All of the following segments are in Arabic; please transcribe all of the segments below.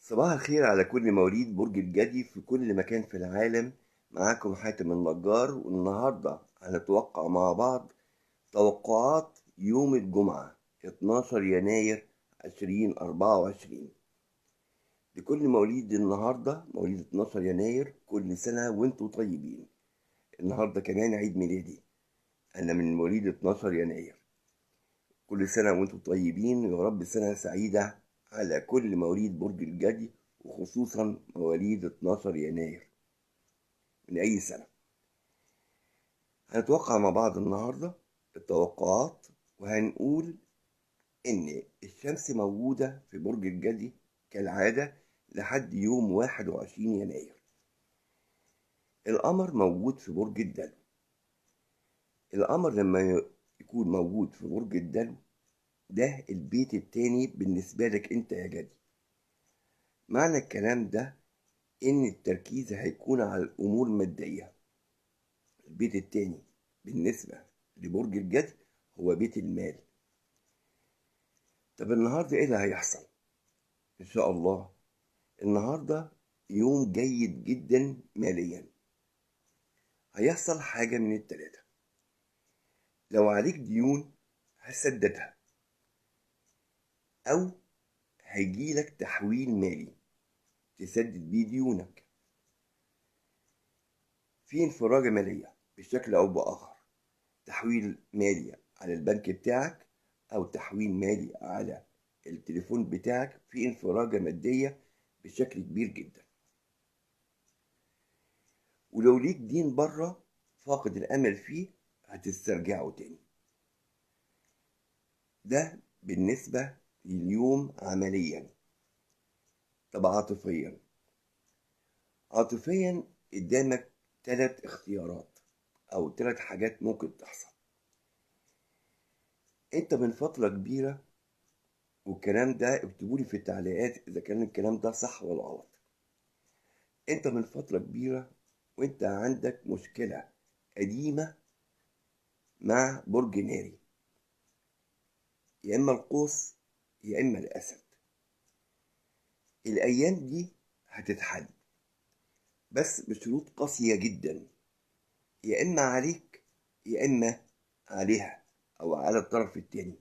صباح الخير على كل مواليد برج الجدي في كل مكان في العالم. معاكم حاتم النجار، والنهاردة هنتوقع مع بعض توقعات يوم الجمعة 12 يناير 2024 لكل مواليد النهاردة. مواليد 12 يناير كل سنة وانتم طيبين. النهاردة كمان عيد ميلادي، أنا من مواليد 12 يناير. كل سنة وانتم طيبين، ويا رب سنة سعيدة على كل مواليد برج الجدي، وخصوصا مواليد 12 يناير من أي سنة. هنتوقع مع بعض النهاردة التوقعات، وهنقول إن الشمس موجودة في برج الجدي كالعادة لحد يوم 21 يناير. القمر موجود في برج الدلو. القمر لما يكون موجود في برج الدلو ده البيت التاني بالنسبة لك انت يا جدي. معنى الكلام ده إن التركيز هيكون على الأمور المادية. البيت التاني بالنسبة لبرج الجدي هو بيت المال. طب النهاردة إيه اللي هيحصل؟ إن شاء الله النهاردة يوم جيد جدا ماليا. هيحصل حاجة من التلاتة: لو عليك ديون هتسددها، أو هيجيلك تحويل مالي تسدد بيه ديونك. في انفراجة مالية بشكل أو بآخر، تحويل مالي على البنك بتاعك أو تحويل مالي على التليفون بتاعك. في انفراجة مادية بشكل كبير جدا. ولو ليك دين بره فاقد الأمل فيه هتسترجعه تاني. ده بالنسبة لليوم عمليا. طب عاطفيا قدامك 3 اختيارات أو 3 حاجات ممكن تحصل. انت من فترة كبيرة، والكلام ده اكتبولي في التعليقات إذا كان الكلام ده صح ولا غلط. انت من فترة كبيرة وانت عندك مشكلة قديمة مع برج ناري، يا اما القوس يا اما الاسد. الايام دي هتتحل بس بشروط قاسية جدا، يا اما عليك يا اما عليها او على الطرف التاني.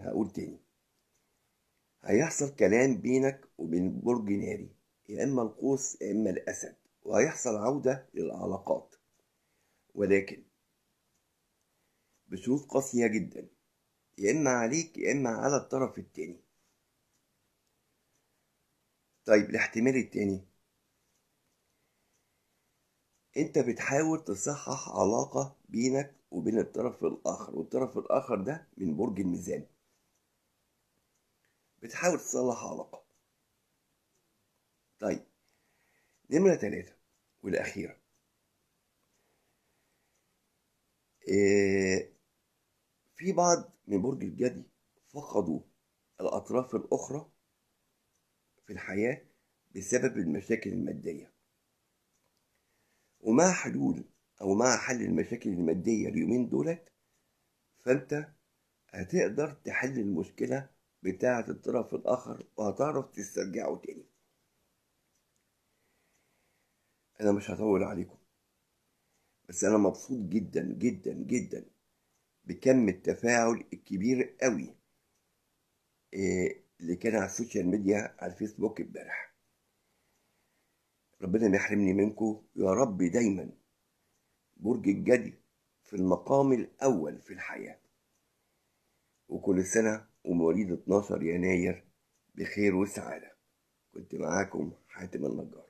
هقول تاني: هيحصل كلام بينك وبين برج ناري، يا اما القوس يا اما الاسد، وهيحصل عودة للعلاقات، ولكن بشروط قاسية جدا، يا إما عليك يا إما على الطرف التاني. طيب الاحتمال التاني: أنت بتحاول تصحح علاقة بينك وبين الطرف الآخر، والطرف الآخر ده من برج الميزان. بتحاول تصلح علاقة. طيب نمرة 3 والأخيرة: في بعض من برج الجدي فقدوا الأطراف الأخرى في الحياة بسبب المشاكل المادية. ومع حلول أو مع حل المشاكل المادية اليومين دولت، فأنت هتقدر تحل المشكلة بتاعة الطرف الآخر وهتعرف تسترجعه تاني. أنا مش هطول عليكم، بس أنا مبسوط جدا جدا جدا بكم التفاعل الكبير قوي اللي كان على السوشيال ميديا على الفيسبوك امبارح. ربنا ما يحرمني منكم يا رب. دايما برج الجدي في المقام الأول في الحياة. وكل سنة ومواليد 12 يناير بخير وسعادة. كنت معاكم حاتم النجار.